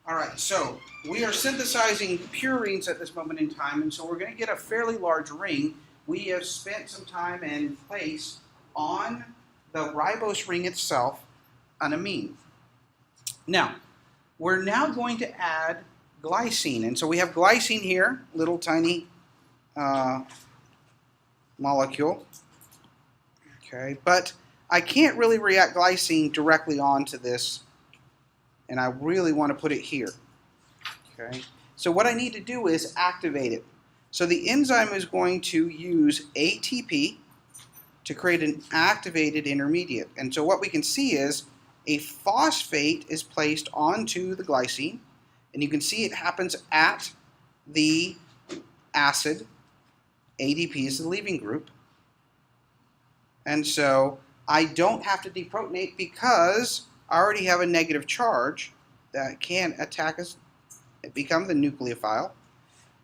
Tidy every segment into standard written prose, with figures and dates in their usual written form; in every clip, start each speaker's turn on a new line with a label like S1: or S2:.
S1: All right, so we are synthesizing purines at this moment in time, and so we're going to get a fairly large ring. We have spent some time and place on the ribose ring itself an amine. Now, we're now going to add glycine, and so we have glycine here, little tiny molecule. Okay, but I can't really react glycine directly onto this, and I really want to put it here. Okay, so what I need to do is activate it. So the enzyme is going to use ATP to create an activated intermediate. And so what we can see is a phosphate is placed onto the glycine, and you can see it happens at the acid. ADP is the leaving group. And so I don't have to deprotonate because I already have a negative charge that can attack us, become the nucleophile.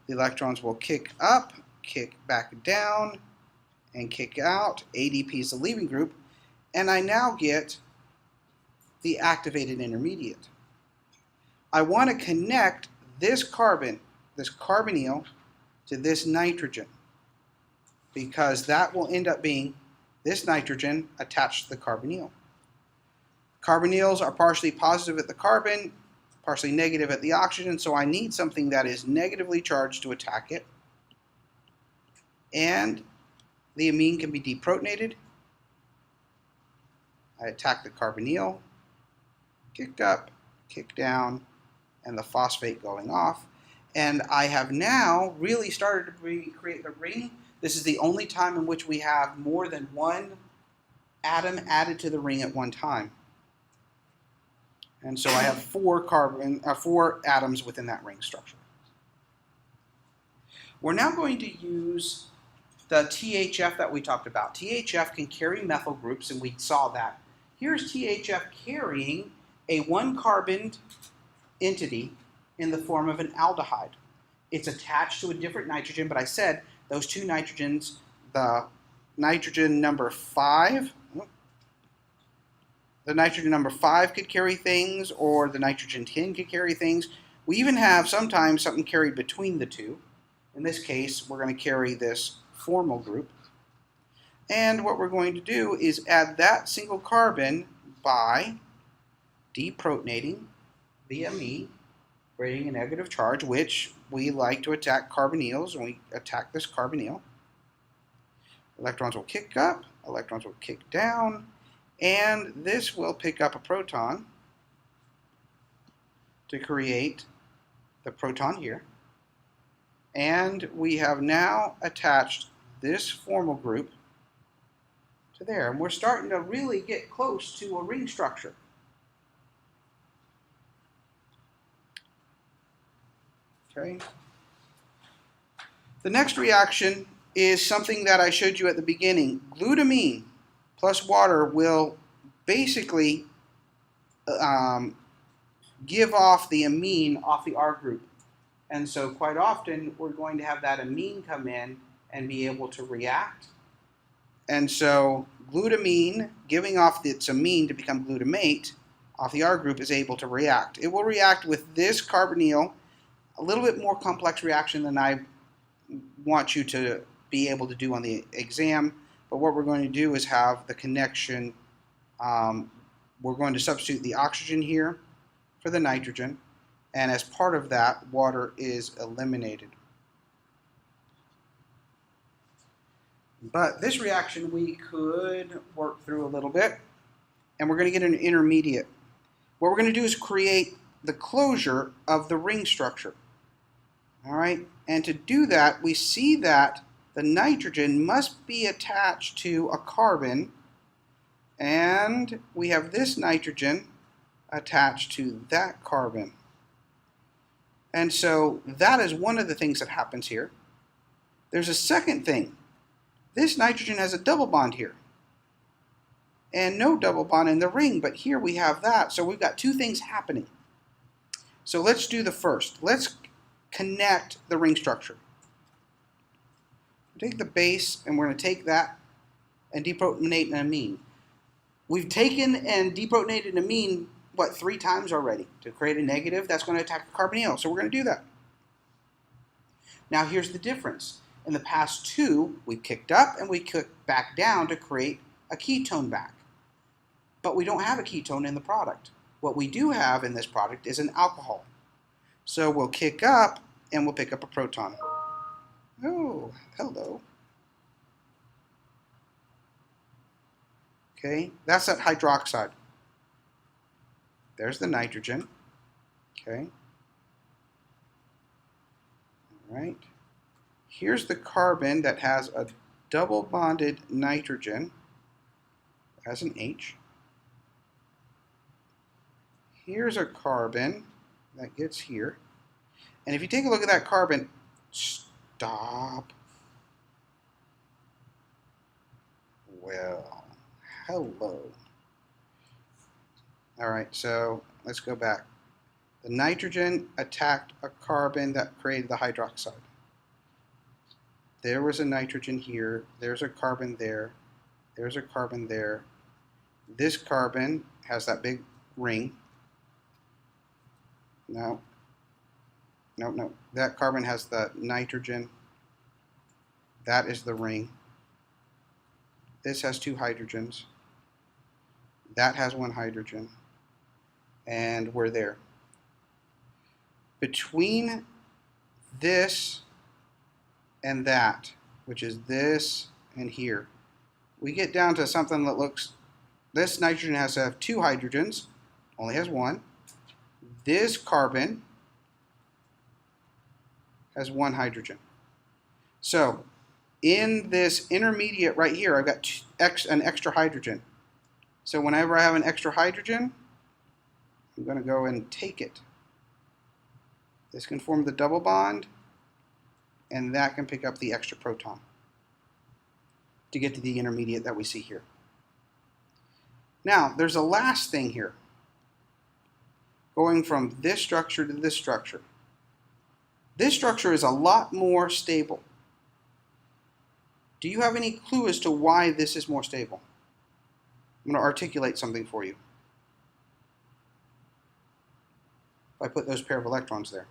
S1: The electrons will kick up, kick back down, and kick out. ADP is the leaving group, and I now get the activated intermediate. I want to connect this carbon, this carbonyl, to this nitrogen, because that will end up being this nitrogen attached to the carbonyl. Carbonyls are partially positive at the carbon, partially negative at the oxygen, so I need something that is negatively charged to attack it. And the amine can be deprotonated. I attack the carbonyl, kick up, kick down, and the phosphate going off. And I have now really started to create the ring. This is the only time in which we have more than one atom added to the ring at one time. And so I have four atoms within that ring structure. We're now going to use the THF that we talked about. THF can carry methyl groups, and we saw that. Here's THF carrying a one-carboned entity in the form of an aldehyde. It's attached to a different nitrogen, but I said those two nitrogens, the nitrogen number 5, could carry things, or the nitrogen 10 could carry things. We even have sometimes something carried between the two. In this case, we're going to carry this formal group. And what we're going to do is add that single carbon by deprotonating the amine, creating a negative charge, which we like to attack carbonyls, and we attack this carbonyl. Electrons will kick up, electrons will kick down, and this will pick up a proton to create the proton here. And we have now attached this formal group to there, and we're starting to really get close to a ring structure. Okay. The next reaction is something that I showed you at the beginning. Glutamine plus water will basically give off the amine off the R group. And so quite often we're going to have that amine come in and be able to react. And so glutamine, giving off its amine to become glutamate off the R group, is able to react. It will react with this carbonyl, a little bit more complex reaction than I want you to be able to do on the exam. But what we're going to do is have the connection. We're going to substitute the oxygen here for the nitrogen. And as part of that, water is eliminated. But this reaction we could work through a little bit, and we're going to get an intermediate. What we're going to do is create the closure of the ring structure. All right, and to do that, we see that the nitrogen must be attached to a carbon, and we have this nitrogen attached to that carbon. And so that is one of the things that happens here. There's a second thing. This nitrogen has a double bond here, and no double bond in the ring, but here we have that. So we've got two things happening. So let's do the first. Let's connect the ring structure. Take the base, and we're going to take that and deprotonate an amine. We've taken and deprotonated an amine what, 3 times already. To create a negative, that's going to attack a carbonyl. So we're going to do that. Now here's the difference. In the past 2, we kicked up and we kicked back down to create a ketone back. But we don't have a ketone in the product. What we do have in this product is an alcohol. So we'll kick up and we'll pick up a proton. Oh, hello. Okay, that's that hydroxide. There's the nitrogen. Okay. All right. Here's the carbon that has a double bonded nitrogen. It has an H. Here's a carbon that gets here. And if you take a look at that carbon, stop. Well, hello. All right, so let's go back. The nitrogen attacked a carbon that created the hydroxide. There was a nitrogen here. There's a carbon there. There's a carbon there. This carbon has that big ring. No. That carbon has the nitrogen. That is the ring. This has 2 hydrogens. That has 1 hydrogen. And we're there. Between this and that, which is this and here, we get down to something that looks, this nitrogen has to have 2 hydrogens, only has 1. This carbon has 1 hydrogen. So in this intermediate right here, I've got an extra hydrogen. So whenever I have an extra hydrogen, I'm going to go and take it. This can form the double bond, and that can pick up the extra proton to get to the intermediate that we see here. Now, there's a last thing here, going from this structure to this structure. This structure is a lot more stable. Do you have any clue as to why this is more stable? I'm going to articulate something for you. If I put those pair of electrons there.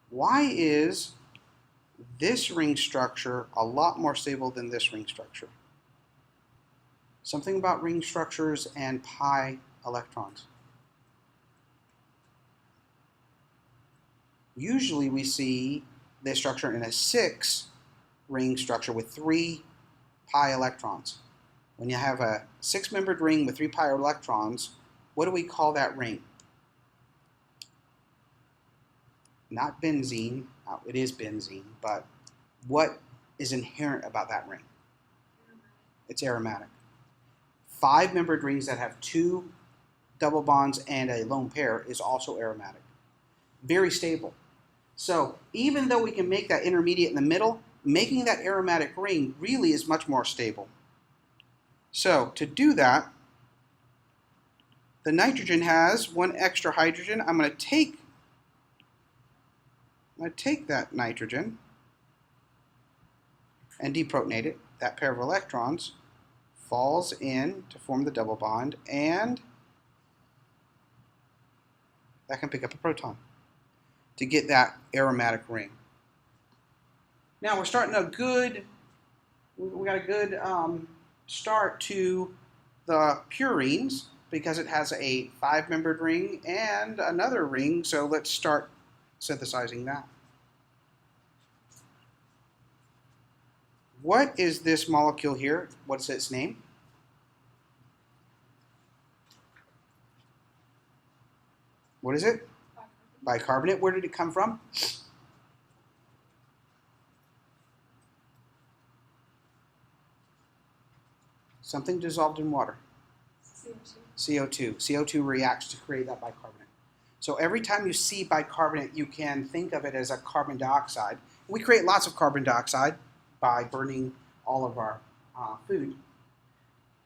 S1: Why is this ring structure a lot more stable than this ring structure? Something about ring structures and pi electrons. Usually we see this structure in a 6 ring structure with 3 pi electrons. When you have a 6-membered ring with 3 pi electrons, what do we call that ring? Not benzene. It is benzene, but what is inherent about that ring? It's aromatic. 5-membered rings that have 2 double bonds and a lone pair is also aromatic. Very stable. So even though we can make that intermediate in the middle, making that aromatic ring really is much more stable. So to do that, the nitrogen has 1 extra hydrogen. I'm going to take that nitrogen and deprotonate it. That pair of electrons falls in to form the double bond, and that can pick up a proton to get that aromatic ring. Now we're starting we got a good start to the purines because it has a 5-membered ring and another ring, so let's start synthesizing that. What is this molecule here? What's its name? What is it? Bicarbonate. Where did it come from? Something dissolved in water. CO2. CO2 reacts to create that bicarbonate. So every time you see bicarbonate, you can think of it as a carbon dioxide. We create lots of carbon dioxide by burning all of our food.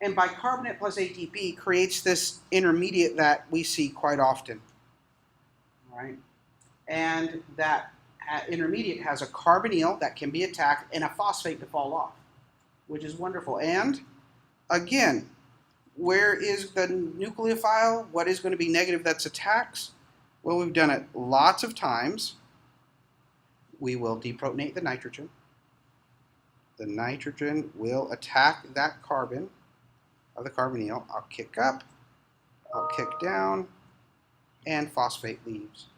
S1: And bicarbonate plus ATP creates this intermediate that we see quite often. Right? And that intermediate has a carbonyl that can be attacked and a phosphate to fall off, which is wonderful. And again, where is the nucleophile? What is going to be negative that's attacks? Well, we've done it lots of times. We will deprotonate the nitrogen. The nitrogen will attack that carbon of the carbonyl. I'll kick up, I'll kick down, and phosphate leaves.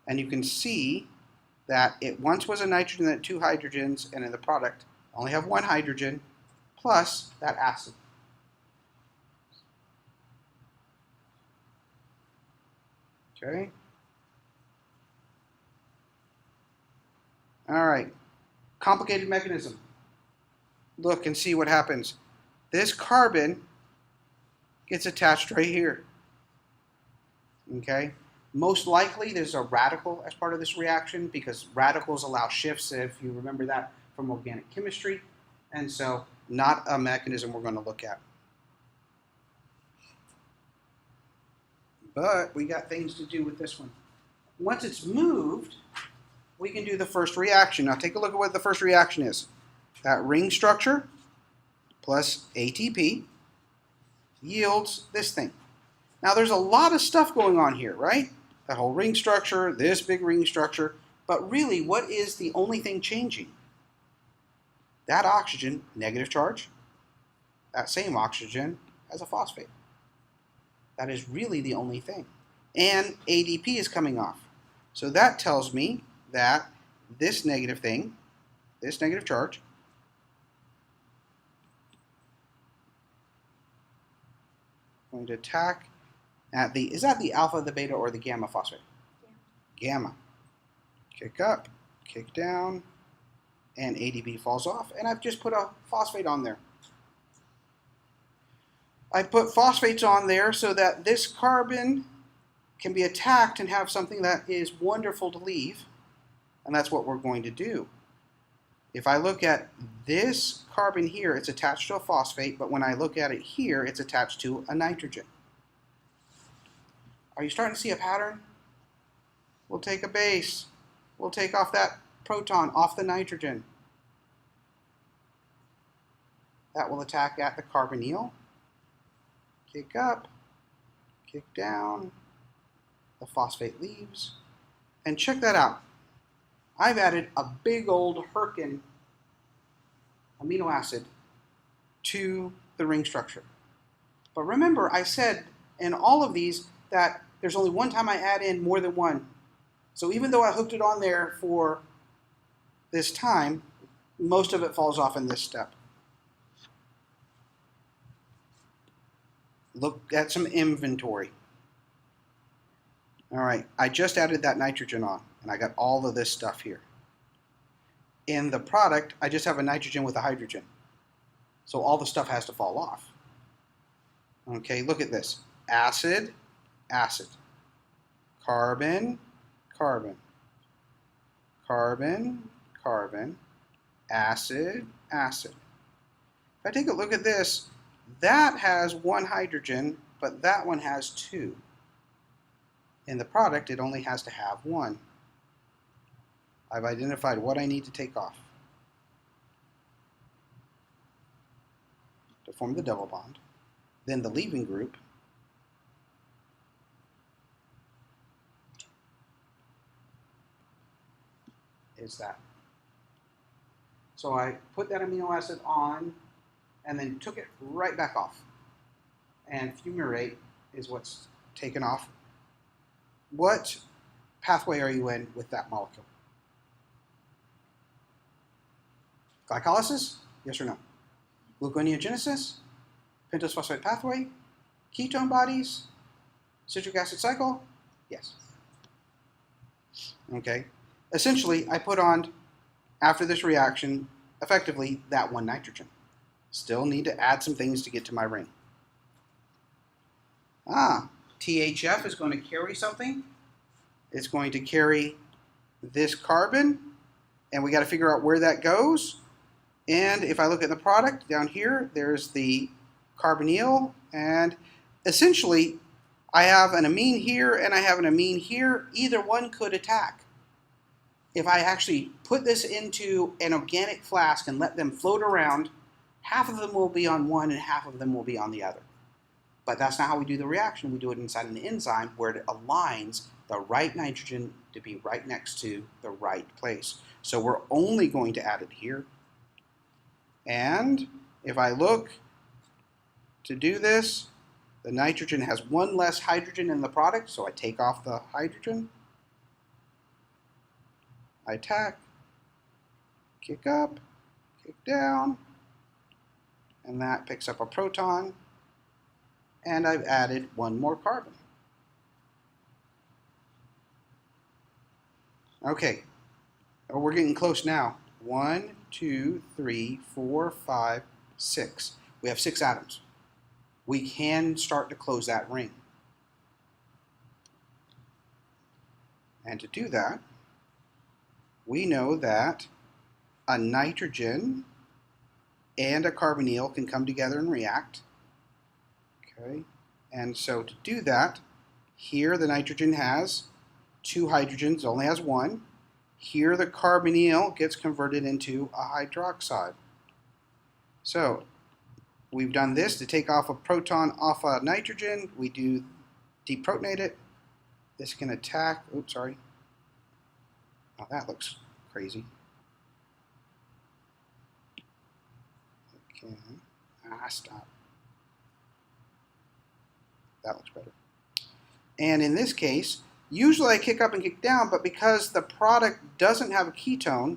S1: And you can see that it once was a nitrogen that had 2 hydrogens, and in the product I only have 1 hydrogen plus that acid. Okay. All right. Complicated mechanism. Look and see what happens. This carbon gets attached right here. Okay. Most likely there's a radical as part of this reaction because radicals allow shifts, if you remember that from organic chemistry. And so not a mechanism we're going to look at. But we got things to do with this one. Once it's moved, we can do the first reaction. Now take a look at what the first reaction is. That ring structure plus ATP yields this thing. Now there's a lot of stuff going on here, right? That whole ring structure, this big ring structure. But really, what is the only thing changing? That oxygen, negative charge. That same oxygen has a phosphate. That is really the only thing. And ADP is coming off. So that tells me that this negative thing, this negative charge, going to attack at the, is that the alpha, the beta, or the gamma phosphate? Yeah. Gamma. Kick up, kick down, and ADP falls off. And I've just put a phosphate on there. I put phosphates on there so that this carbon can be attacked and have something that is wonderful to leave. And that's what we're going to do. If I look at this carbon here, it's attached to a phosphate, but when I look at it here, it's attached to a nitrogen. Are you starting to see a pattern? We'll take a base. We'll take off that proton off the nitrogen. That will attack at the carbonyl. Kick up, kick down, the phosphate leaves. And check that out. I've added a big old Herkin amino acid to the ring structure. But remember, I said in all of these that there's only one time I add in more than one. So even though I hooked it on there for this time, most of it falls off in this step. Look at some inventory. All right, I just added that nitrogen on, and I got all of this stuff here. In the product, I just have a nitrogen with a hydrogen. So all the stuff has to fall off. Okay, look at this. Acid, acid. Carbon, carbon. Carbon, carbon. Acid, acid. If I take a look at this, that has 1 hydrogen, but that one has 2. In the product, it only has to have 1. I've identified what I need to take off to form the double bond. Then the leaving group is that. So I put that amino acid on and then took it right back off. And fumarate is what's taken off. What pathway are you in with that molecule? Glycolysis? Yes or no? Gluconeogenesis? Pentose phosphate pathway? Ketone bodies? Citric acid cycle? Yes. Okay. Essentially, I put on, after this reaction, effectively that 1 nitrogen. Still need to add some things to get to my ring. THF is going to carry something. It's going to carry this carbon, and we got to figure out where that goes. And if I look at the product down here, there's the carbonyl, and essentially I have an amine here and I have an amine here. Either one could attack. If I actually put this into an organic flask and let them float around, half of them will be on one and half of them will be on the other. But that's not how we do the reaction. We do it inside an enzyme where it aligns the right nitrogen to be right next to the right place. So we're only going to add it here. And if I look to do this, the nitrogen has one less hydrogen in the product, so I take off the hydrogen. I attack, kick up, kick down, and that picks up a proton, and I've added one more carbon. Okay, we're getting close now. 1, 2, 3, 4, 5, 6. We have 6 atoms. We can start to close that ring. And to do that, we know that a nitrogen and a carbonyl can come together and react. Okay, and so to do that, here the nitrogen has 2 hydrogens, only has 1. Here the carbonyl gets converted into a hydroxide. So we've done this to take off a proton off a nitrogen. We do deprotonate it. This can attack, oops, sorry. Oh, that looks crazy. Okay, stop. That looks better. And in this case, usually I kick up and kick down, but because the product doesn't have a ketone,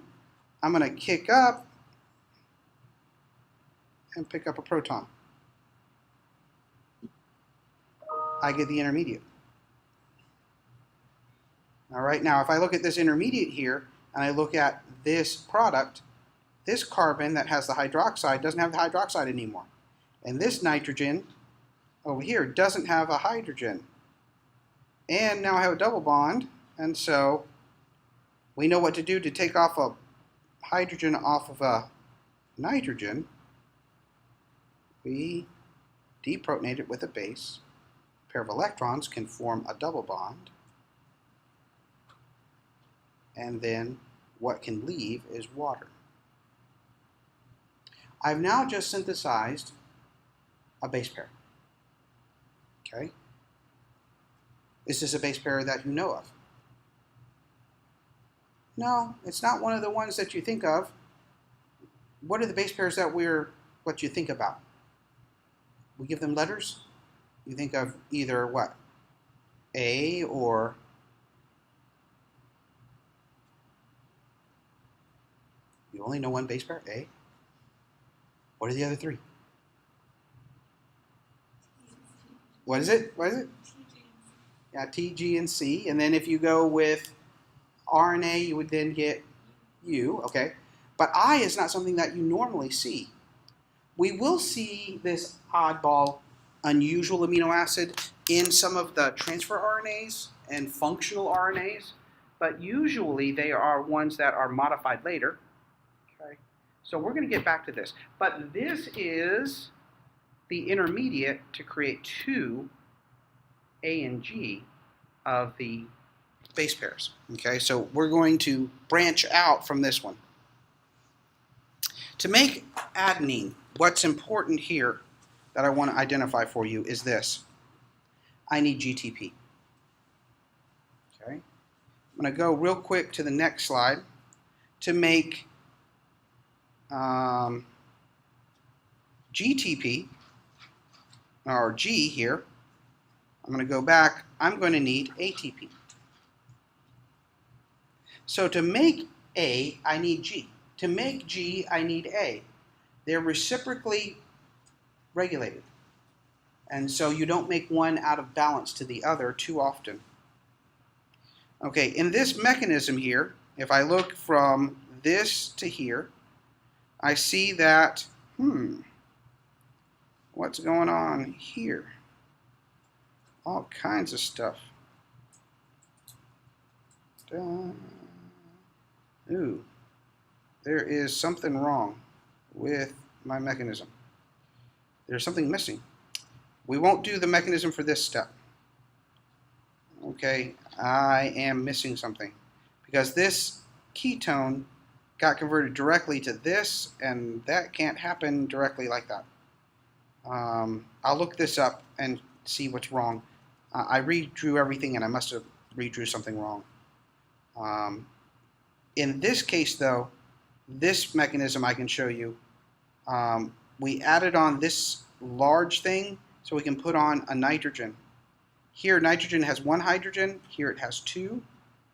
S1: I'm going to kick up and pick up a proton. I get the intermediate. All right, now if I look at this intermediate here, and I look at this product, this carbon that has the hydroxide doesn't have the hydroxide anymore. And this nitrogen over here doesn't have a hydrogen. And now I have a double bond, and so we know what to do to take off a hydrogen off of a nitrogen. We deprotonate it with a base. A pair of electrons can form a double bond. And then what can leave is water. I've now just synthesized a base pair. Okay? Is this a base pair that you know of? No, it's not one of the ones that you think of. What are the base pairs that what you think about? We give them letters. You think of either what? A or you only know one base pair, A. What are the other 3? What is it? What is it? Yeah, T, G, and C. And then if you go with RNA, you would then get U, okay? But I is not something that you normally see. We will see this oddball, unusual amino acid in some of the transfer RNAs and functional RNAs, but usually they are ones that are modified later. Okay? So we're going to get back to this. But this is the intermediate to create 2 A and G of the base pairs. Okay, so we're going to branch out from this one. To make adenine, what's important here that I want to identify for you is this. I need GTP. Okay, I'm going to go real quick to the next slide. To make GTP, or G here, I'm going to go back, I'm going to need ATP. So to make A, I need G. To make G, I need A. They're reciprocally regulated. And so you don't make one out of balance to the other too often. Okay, in this mechanism here, if I look from this to here, I see that, what's going on here? All kinds of stuff. Ooh, there is something wrong with my mechanism. There's something missing. We won't do the mechanism for this step. Okay, I am missing something because this ketone got converted directly to this, and that can't happen directly like that. I'll look this up and see what's wrong. I redrew everything, and I must have redrew something wrong. In this case, though, this mechanism I can show you, we added on this large thing so we can put on a nitrogen. Here, nitrogen has one hydrogen. Here it has two.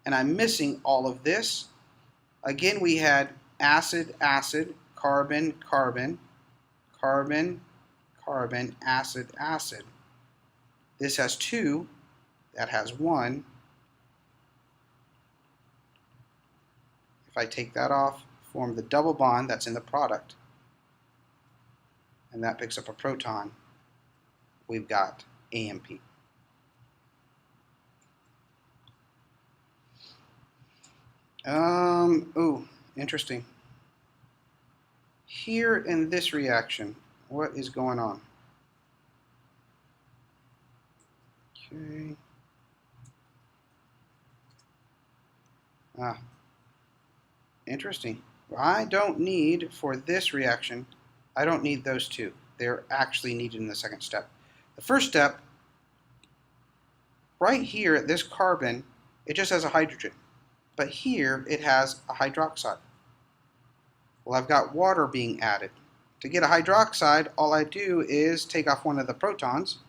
S1: And I'm missing all of this. Again, we had acid, acid, carbon, carbon, carbon, carbon, acid, acid. This has two. That has one. If I take that off, form the double bond that's in the product, and that picks up a proton, we've got AMP. Ooh, interesting. Here in this reaction, what is going on? Okay. Interesting. I don't need, for this reaction, I don't need those two. They're actually needed in the second step. The first step, right here at this carbon, it just has a hydrogen. But here it has a hydroxide. Well, I've got water being added. To get a hydroxide, all I do is take off one of the protons,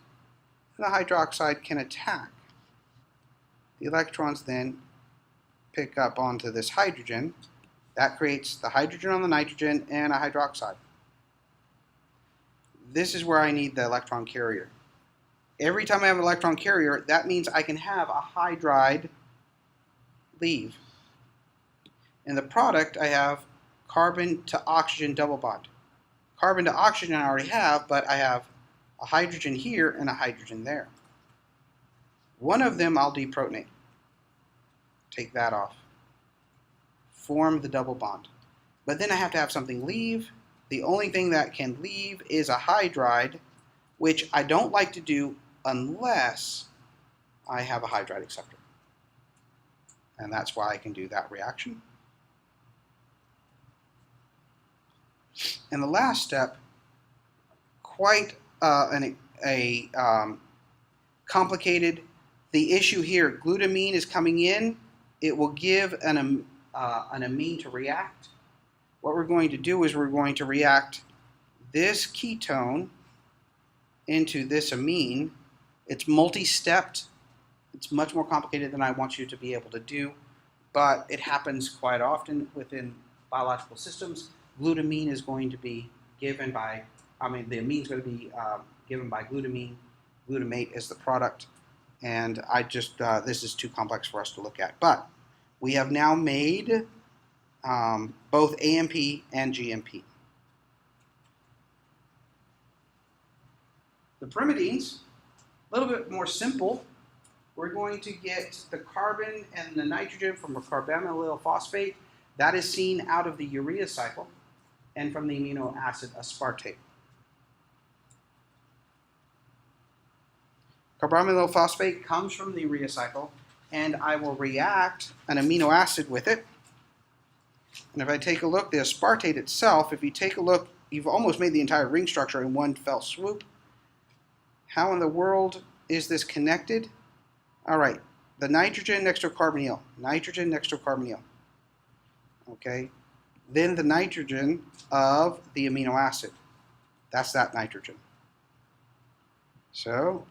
S1: and the hydroxide can attack. The electrons then pick up onto this hydrogen. That creates the hydrogen on the nitrogen and a hydroxide. This is where I need the electron carrier. Every time I have an electron carrier, that means I can have a hydride leave. In the product, I have carbon to oxygen double bond. Carbon to oxygen I already have, but I have a hydrogen here and a hydrogen there. One of them I'll deprotonate. Take that off. Form the double bond. But then I have to have something leave. The only thing that can leave is a hydride, which I don't like to do unless I have a hydride acceptor. And that's why I can do that reaction. And the last step, quite complicated. The issue here, glutamine is coming in. It will give an amine to react. What we're going to do is we're going to react this ketone into this amine. It's multi-stepped. It's much more complicated than I want you to be able to do, but it happens quite often within biological systems. Glutamine is going to be given by, the amine is going to be given by glutamine. Glutamate is the product, and this is too complex for us to look at. But we have now made both AMP and GMP. The pyrimidines, a little bit more simple. We're going to get the carbon and the nitrogen from a carbonyl phosphate. That is seen out of the urea cycle, and from the amino acid aspartate. Carbonyl phosphate comes from the urea cycle, and I will react an amino acid with it. And if I take a look, the aspartate itself, if you take a look, you've almost made the entire ring structure in one fell swoop. How in the world is this connected? All right, the nitrogen next to a carbonyl, nitrogen next to a carbonyl. Okay, then the nitrogen of the amino acid. That's that nitrogen. So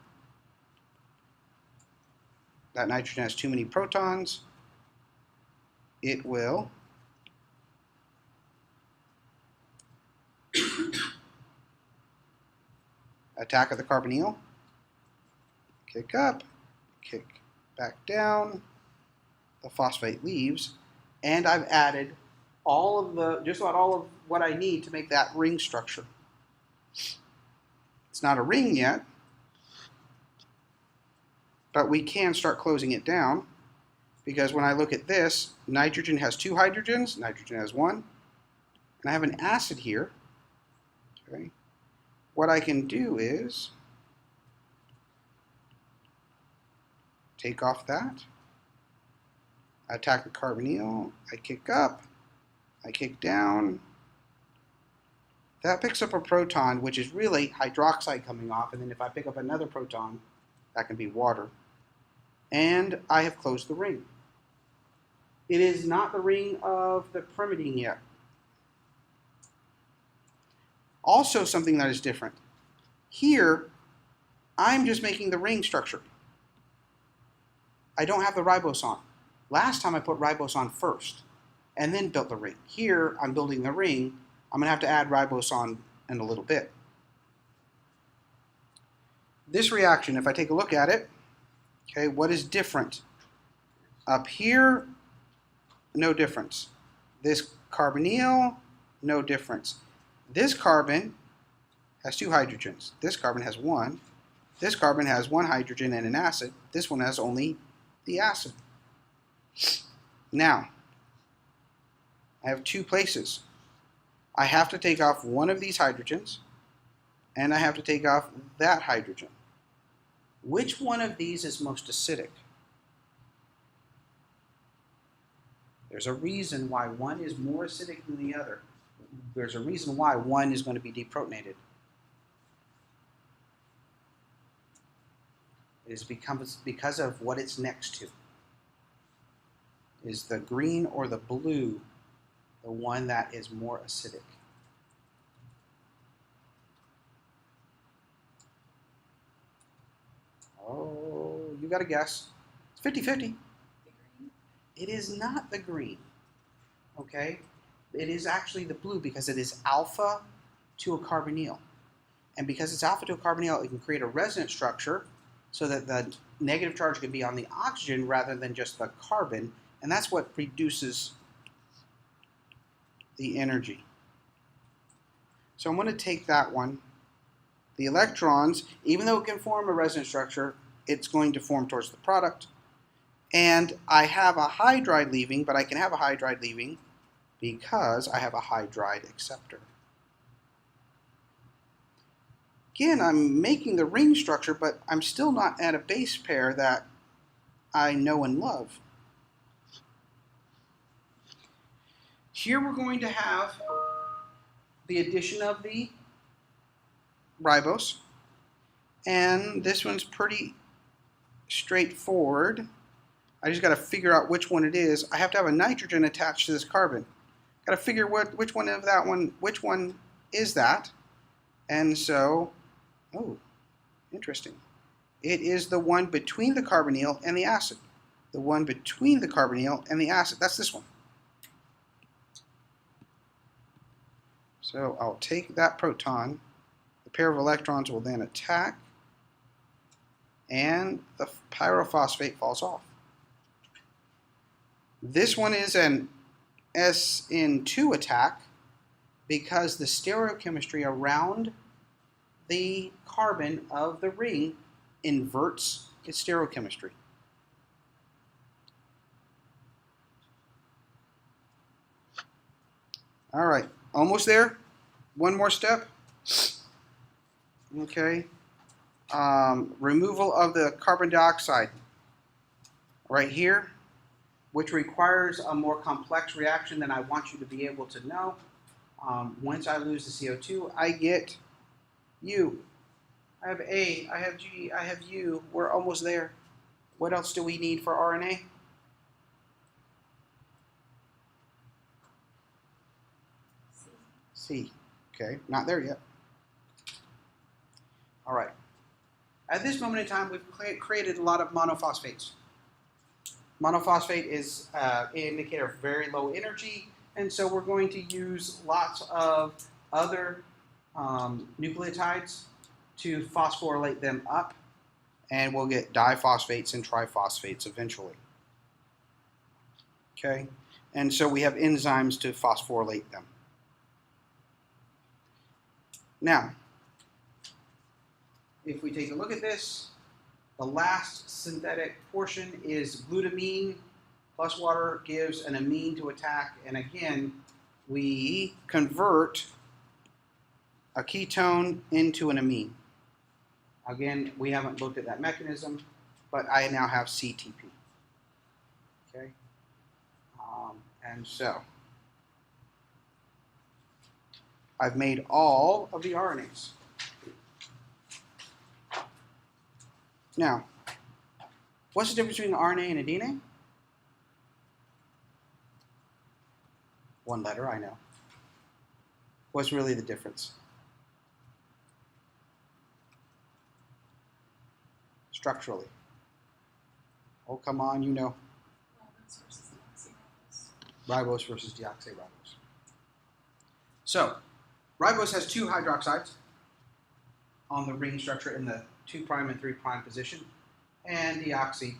S1: that nitrogen has too many protons. It will attack of the carbonyl, kick up, kick back down, the phosphate leaves, and I've added just about all of what I need to make that ring structure. It's not a ring yet, but we can start closing it down, because when I look at this, nitrogen has two hydrogens, nitrogen has one, and I have an acid here. Okay. What I can do is take off that, attack the carbonyl, I kick up, I kick down. That picks up a proton, which is really hydroxide coming off, and then if I pick up another proton, that can be water. And I have closed the ring. It is not the ring of the pyrimidine yet. Also something that is different. Here, I'm just making the ring structure. I don't have the ribose on. Last time I put ribose on first and then built the ring. Here, I'm building the ring. I'm going to have to add ribose on in a little bit. This reaction, if I take a look at it, okay, what is different? Up here, no difference. This carbonyl, no difference. This carbon has 2 hydrogens. This carbon has 1. This carbon has 1 hydrogen and an acid. This one has only the acid. Now, I have 2 places. I have to take off one of these hydrogens, and I have to take off that hydrogen. Which one of these is most acidic? There's a reason why one is more acidic than the other. There's a reason why one is going to be deprotonated. It is because of what it's next to. Is the green or the blue the one that is more acidic? Oh, you got to guess. It's 50-50. It is not the green, okay? It is actually the blue because it is alpha to a carbonyl. And because it's alpha to a carbonyl, it can create a resonance structure so that the negative charge can be on the oxygen rather than just the carbon, and that's what reduces the energy. So I'm going to take that one. The electrons, even though it can form a resonance structure, it's going to form towards the product. And I have a hydride leaving, but I can have a hydride leaving because I have a hydride acceptor. Again, I'm making the ring structure, but I'm still not at a base pair that I know and love. Here we're going to have the addition of the ribose, and this one's pretty straightforward. I just got to figure out which one it is. I have to have a nitrogen attached to this carbon. Got to figure which one of that one, which one is that, and so, oh, interesting. It is the one between the carbonyl and the acid. The one between the carbonyl and the acid. That's this one. So I'll take that proton. The pair of electrons will then attack, and the pyrophosphate falls off. This one is an SN2 attack because the stereochemistry around the carbon of the ring inverts its stereochemistry. All right, almost there. One more step. Okay. Removal of the carbon dioxide right here, which requires a more complex reaction than I want you to be able to know. Once I lose the CO2, I get U. I have A, I have G, I have U. We're almost there. What else do we need for RNA? C. Okay, not there yet. All right. At this moment in time, we've created a lot of monophosphates. Monophosphate is an indicator of very low energy, and so we're going to use lots of other nucleotides to phosphorylate them up, and we'll get diphosphates and triphosphates eventually. Okay, and so we have enzymes to phosphorylate them. Now, if we take a look at this, the last synthetic portion is glutamine plus water gives an amine to attack, and again, we convert a ketone into an amine. Again, we haven't looked at that mechanism, but I now have CTP. Okay, and so I've made all of the RNAs. Now, what's the difference between an RNA and a DNA? One letter, I know. What's really the difference? Structurally. Oh, come on, you know. Ribose versus deoxyribose. So, ribose has two hydroxides on the ring structure in the 2' and 3' position, and deoxy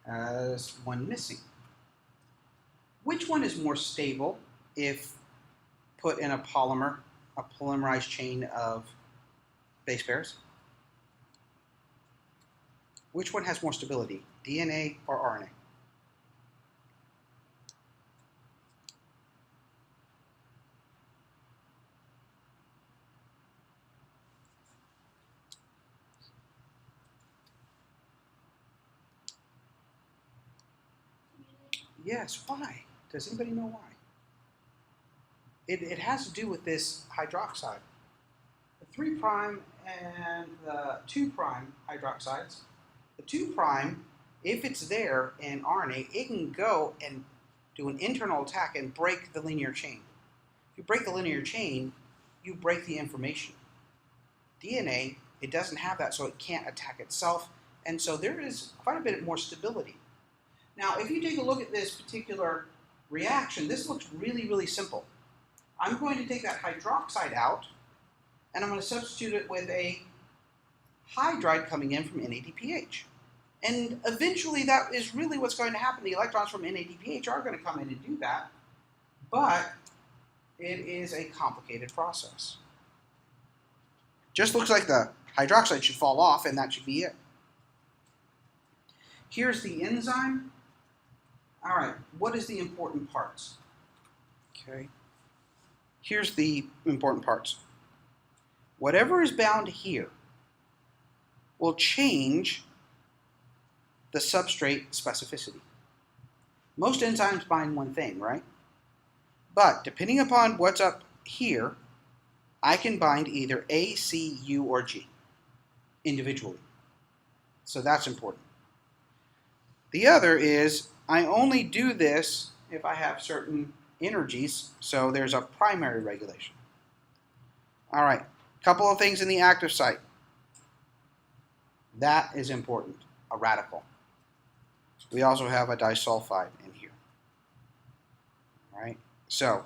S1: has one missing. Which one is more stable if put in a polymer, a polymerized chain of base pairs? Which one has more stability, DNA or RNA? Yes, why? Does anybody know why? It has to do with this hydroxide. The 3' and the 2' hydroxides. The 2', if it's there in RNA, it can go and do an internal attack and break the linear chain. If you break the linear chain, you break the information. DNA, it doesn't have that, so it can't attack itself, and so there is quite a bit more stability. Now, if you take a look at this particular reaction, this looks really, really simple. I'm going to take that hydroxide out, and I'm going to substitute it with a hydride coming in from NADPH. And eventually that is really what's going to happen. The electrons from NADPH are going to come in and do that, but it is a complicated process. Just looks like the hydroxide should fall off, and that should be it. Here's the enzyme. All right, what is the important parts? Okay. Here's the important parts. Whatever is bound here will change the substrate specificity. Most enzymes bind one thing, right? But depending upon what's up here, I can bind either A, C, U, or G individually. So that's important. The other is I only do this if I have certain energies, so there's a primary regulation. All right, couple of things in the active site. That is important, a radical. We also have a disulfide in here. All right, so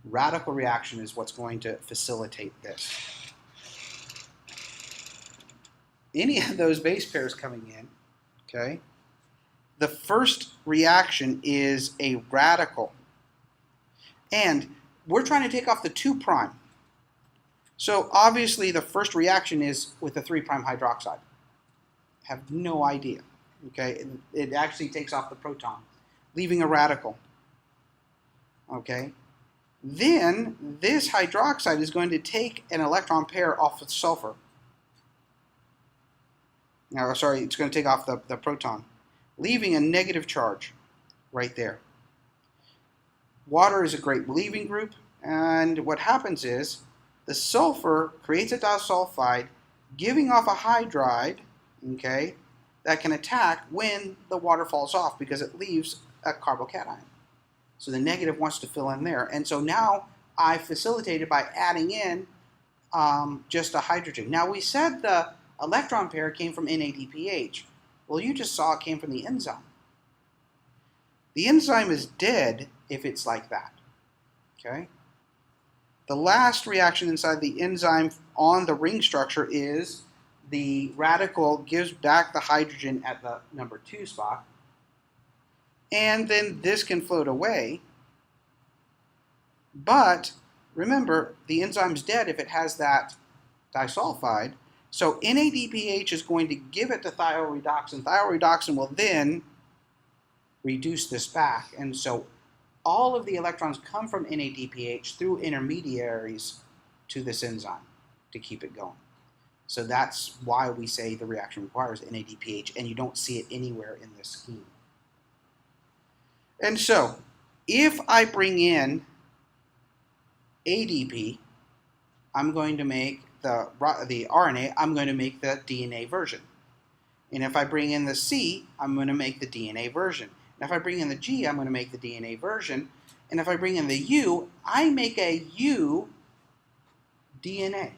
S1: radical reaction is what's going to facilitate this. Any of those base pairs coming in, okay, the first reaction is a radical. And we're trying to take off the 2'. So obviously the first reaction is with the 3' hydroxide. Have no idea. Okay, it actually takes off the proton, leaving a radical. Okay, then this hydroxide is going to take an electron pair off of sulfur. Now, sorry, it's going to take off the proton, leaving a negative charge right there. Water is a great leaving group, and what happens is the sulfur creates a disulfide, giving off a hydride, okay, that can attack when the water falls off because it leaves a carbocation. So the negative wants to fill in there. And so now I facilitated by adding in just a hydrogen. Now we said the electron pair came from NADPH. Well, you just saw it came from the enzyme. The enzyme is dead if it's like that. Okay? The last reaction inside the enzyme on the ring structure is the radical gives back the hydrogen at the number 2 spot, and then this can float away. But remember, the enzyme's dead if it has that disulfide, so NADPH is going to give it to thioredoxin. Thioredoxin will then reduce this back, and so all of the electrons come from NADPH through intermediaries to this enzyme to keep it going. So that's why we say the reaction requires NADPH, and you don't see it anywhere in this scheme. And so, if I bring in ADP, I'm going to make the RNA, I'm going to make the DNA version. And if I bring in the C, I'm going to make the DNA version. And if I bring in the G, I'm going to make the DNA version. And if I bring in the U, I make a U DNA.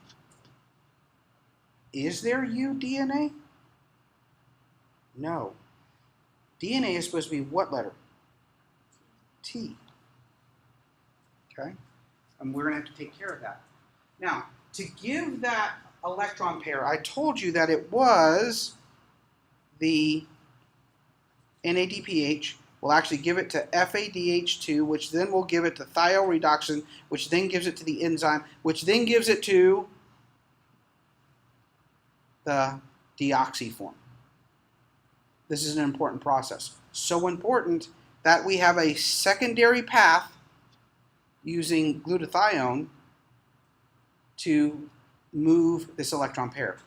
S1: Is there U DNA? No. DNA is supposed to be what letter? T. Okay? And we're going to have to take care of that. Now, to give that electron pair, I told you that it was the NADPH. We'll actually give it to FADH2, which then will give it to thioredoxin, which then gives it to the enzyme, which then gives it to the deoxy form. This is an important process. So important that we have a secondary path using glutathione to move this electron pair.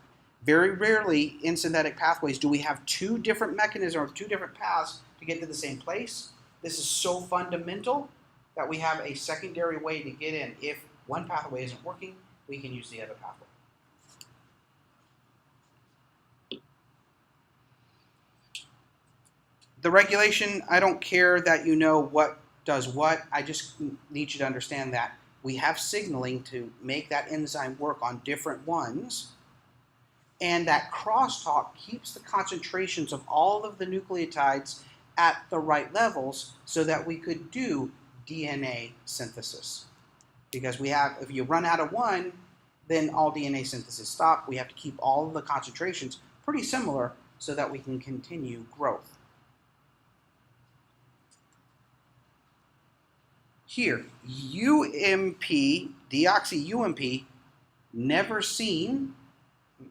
S1: Very rarely in synthetic pathways do we have two different mechanisms or two different paths to get to the same place. This is so fundamental that we have a secondary way to get in. If one pathway isn't working, we can use the other pathway. The regulation, I don't care that you know what does what. I just need you to understand that we have signaling to make that enzyme work on different ones. And that crosstalk keeps the concentrations of all of the nucleotides at the right levels so that we could do DNA synthesis. Because we have, if you run out of one, then all DNA synthesis stops. We have to keep all of the concentrations pretty similar so that we can continue growth. Here, UMP, deoxy-UMP, never seen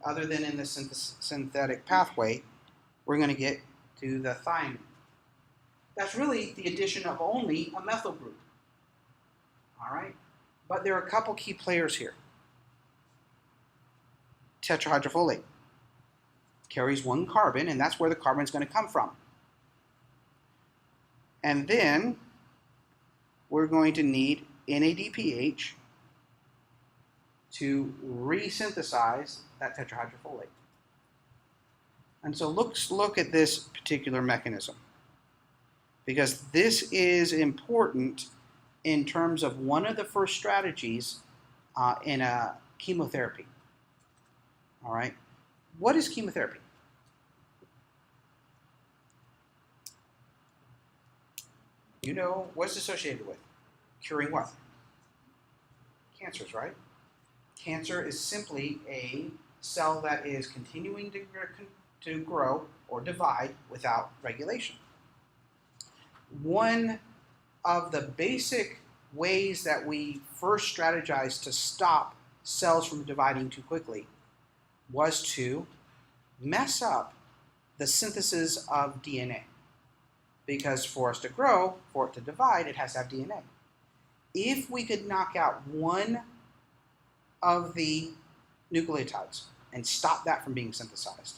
S1: other than in the synthetic pathway. We're going to get to the thymine. That's really the addition of only a methyl group. All right? But there are a couple key players here. Tetrahydrofolate carries one carbon, and that's where the carbon is going to come from. And then we're going to need NADPH to resynthesize that tetrahydrofolate. And so let's look at this particular mechanism, because this is important in terms of one of the first strategies in a chemotherapy. All right, what is chemotherapy? You know what's associated with curing what? Cancers, right? Cancer is simply a cell that is continuing to grow or divide without regulation. One of the basic ways that we first strategized to stop cells from dividing too quickly was to mess up the synthesis of DNA. Because for us to grow, for it to divide, it has to have DNA. If we could knock out one of the nucleotides and stop that from being synthesized,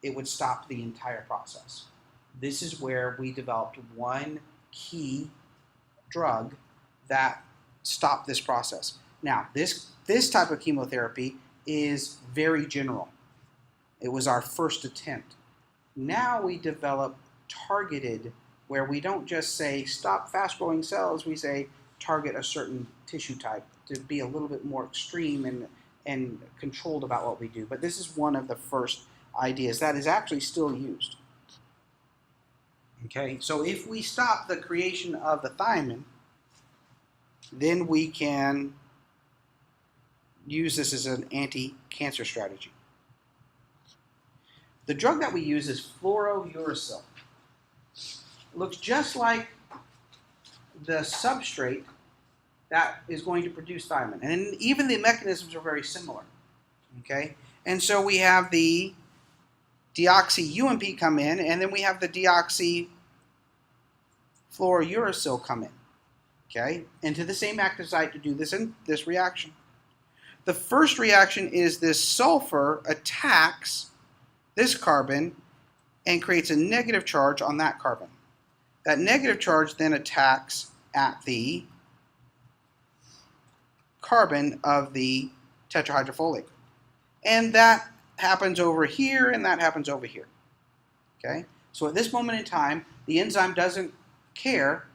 S1: it would stop the entire process. This is where we developed one key drug that stopped this process. Now, this type of chemotherapy is very general. It was our first attempt. Now we develop targeted, where we don't just say stop fast-growing cells, we say target a certain tissue type to be a little bit more extreme and controlled about what we do. But this is one of the first ideas that is actually still used. Okay, so if we stop the creation of the thymine, then we can use this as an anti-cancer strategy. The drug that we use is fluorouracil. It looks just like the substrate that is going to produce thymine. And even the mechanisms are very similar. Okay? And so we have the deoxy-UMP come in, and then we have the deoxyfluorouracil come in. Okay? Into the same active site to do this reaction. The first reaction is this sulfur attacks this carbon and creates a negative charge on that carbon. That negative charge then attacks at the carbon of the tetrahydrofolate. And that happens over here, and that happens over here. Okay? So at this moment in time, the enzyme doesn't care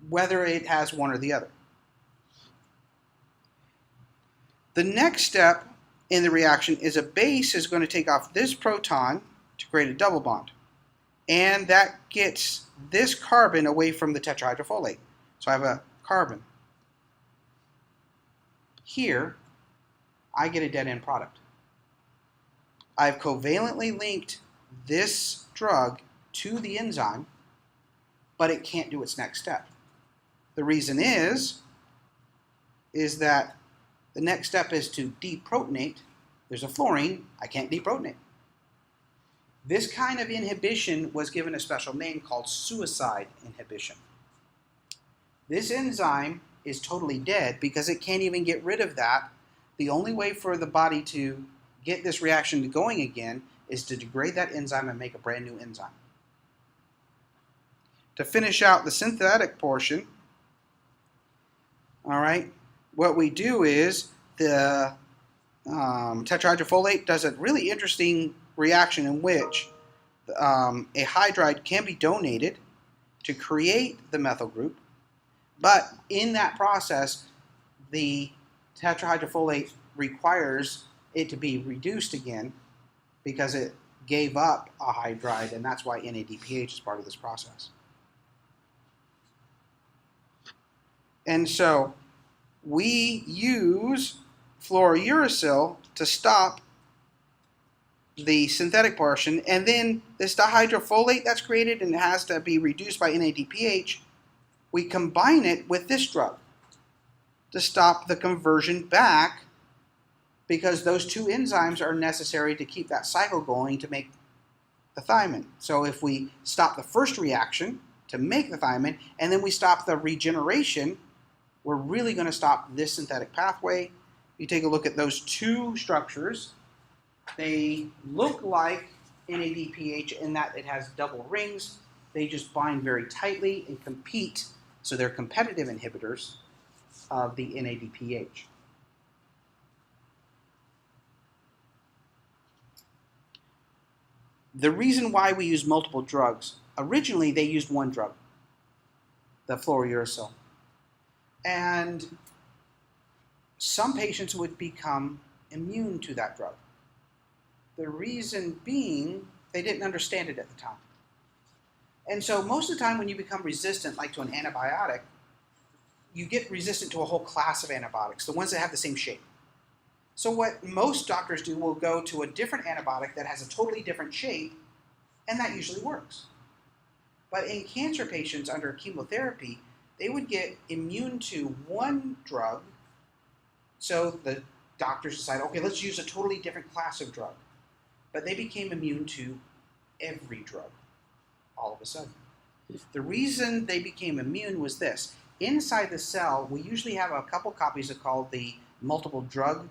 S1: whether it has one or the other. The next step in the reaction is a base is going to take off this proton to create a double bond. And that gets this carbon away from the tetrahydrofolate. So I have a carbon. Here, I get a dead end product. I've covalently linked this drug to the enzyme, but it can't do its next step. The reason is that the next step is to deprotonate. There's a fluorine, I can't deprotonate. This kind of inhibition was given a special name called suicide inhibition. This enzyme is totally dead because it can't even get rid of that. The only way for the body to get this reaction going again is to degrade that enzyme and make a brand new enzyme. To finish out the synthetic portion, all right, what we do is the tetrahydrofolate does a really interesting reaction in which a hydride can be donated to create the methyl group, but in that process, the tetrahydrofolate requires it to be reduced again because it gave up a hydride, and that's why NADPH is part of this process. And so we use fluorouracil to stop the synthetic portion, and then this dihydrofolate that's created and has to be reduced by NADPH, we combine it with this drug to stop the conversion back, because those two enzymes are necessary to keep that cycle going to make the thymine. So if we stop the first reaction to make the thymine, and then we stop the regeneration, we're really going to stop this synthetic pathway. You take a look at those two structures. They look like NADPH in that it has double rings. They just bind very tightly and compete, so they're competitive inhibitors of the NADPH. The reason why we use multiple drugs, originally they used one drug, the fluorouracil. And some patients would become immune to that drug. The reason being, they didn't understand it at the time. And so most of the time when you become resistant, like to an antibiotic, you get resistant to a whole class of antibiotics, the ones that have the same shape. So what most doctors do will go to a different antibiotic that has a totally different shape, and that usually works. But in cancer patients under chemotherapy, they would get immune to one drug, so the doctors decide, okay, let's use a totally different class of drug. But they became immune to every drug all of a sudden. The reason they became immune was this. Inside the cell, we usually have a couple copies of called the multiple drug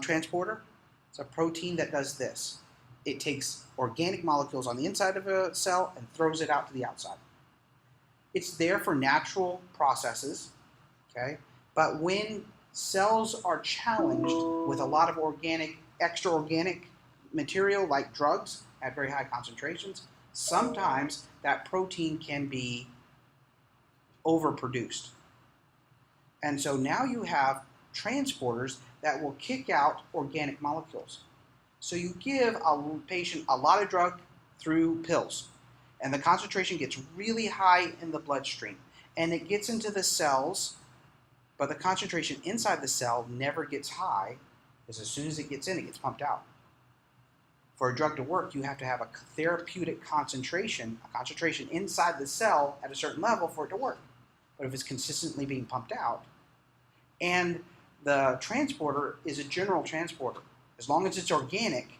S1: transporter. It's a protein that does this. It takes organic molecules on the inside of a cell and throws it out to the outside. It's there for natural processes, okay? But when cells are challenged with a lot of organic, extra organic material like drugs at very high concentrations, sometimes that protein can be overproduced. And so now you have transporters that will kick out organic molecules. So you give a patient a lot of drug through pills, and the concentration gets really high in the bloodstream, and it gets into the cells, but the concentration inside the cell never gets high, because as soon as it gets in, it gets pumped out. For a drug to work, you have to have a therapeutic concentration, a concentration inside the cell at a certain level for it to work. But if it's consistently being pumped out, and the transporter is a general transporter, as long as it's organic,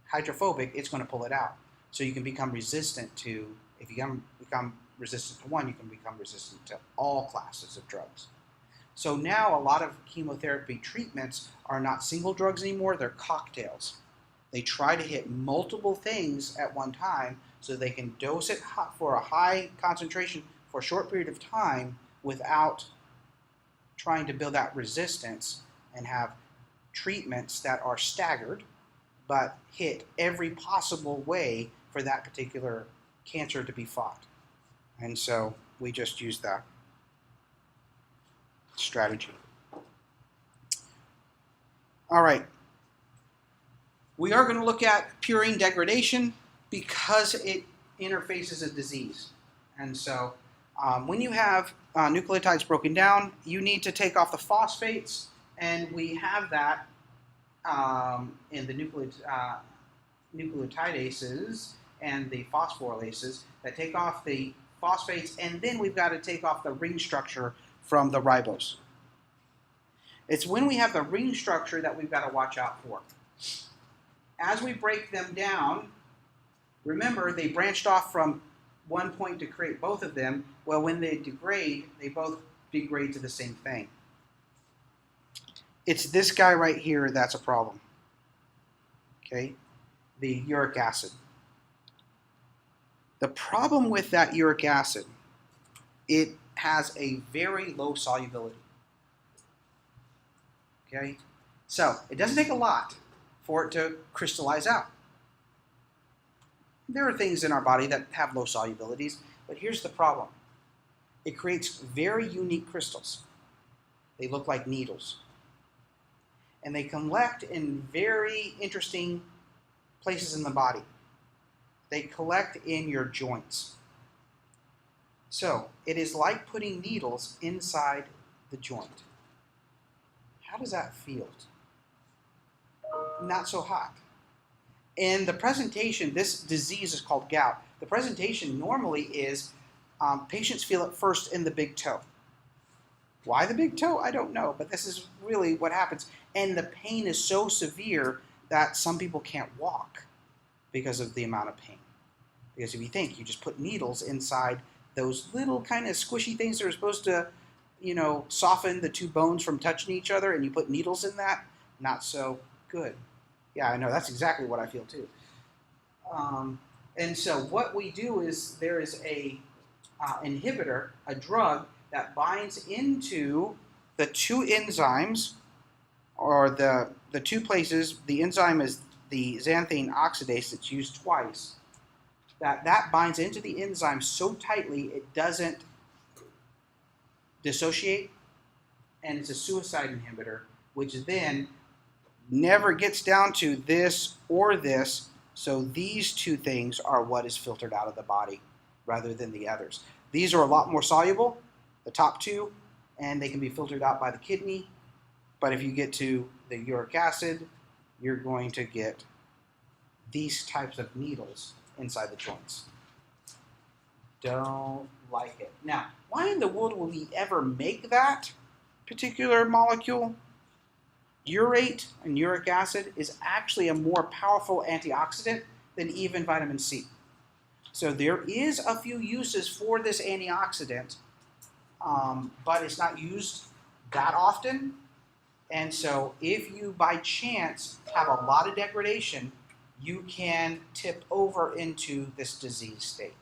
S1: hydrophobic, it's going to pull it out. So you can become resistant to, if you become resistant to one, you can become resistant to all classes of drugs. So now a lot of chemotherapy treatments are not single drugs anymore, they're cocktails. They try to hit multiple things at one time so they can dose it for a high concentration for a short period of time without trying to build that resistance and have treatments that are staggered, but hit every possible way for that particular cancer to be fought. And so we just use that strategy. All right. We are going to look at purine degradation because it interfaces a disease. And so when you have nucleotides broken down, you need to take off the phosphates, and we have that in the nucleotidases and the phosphorylases that take off the phosphates, and then we've got to take off the ring structure from the ribose. It's when we have the ring structure that we've got to watch out for. As we break them down, remember they branched off from one point to create both of them. Well, when they degrade, they both degrade to the same thing. It's this guy right here that's a problem. Okay, the uric acid. The problem with that uric acid, it has a very low solubility. Okay, so it doesn't take a lot for it to crystallize out. There are things in our body that have low solubilities, but here's the problem. It creates very unique crystals. They look like needles. And they collect in very interesting places in the body. They collect in your joints. So it is like putting needles inside the joint. How does that feel? Not so hot. In the presentation, this disease is called gout. The presentation normally is patients feel it first in the big toe. Why the big toe? I don't know, but this is really what happens. And the pain is so severe that some people can't walk because of the amount of pain. Because if you think, you just put needles inside those little kind of squishy things that are supposed to, soften the two bones from touching each other, and you put needles in that, not so good. Yeah, I know, that's exactly what I feel too. And so what we do is there is a inhibitor, a drug that binds into the two enzymes, or the two places. The enzyme is the xanthine oxidase that's used twice. That binds into the enzyme so tightly it doesn't dissociate, and it's a suicide inhibitor, which then never gets down to this or this, so these two things are what is filtered out of the body rather than the others. These are a lot more soluble, the top two, and they can be filtered out by the kidney, but if you get to the uric acid, you're going to get these types of needles inside the joints. Don't like it. Now, why in the world will we ever make that particular molecule? Urate and uric acid is actually a more powerful antioxidant than even vitamin C. So there is a few uses for this antioxidant, but it's not used that often. And so if you by chance have a lot of degradation, you can tip over into this disease state.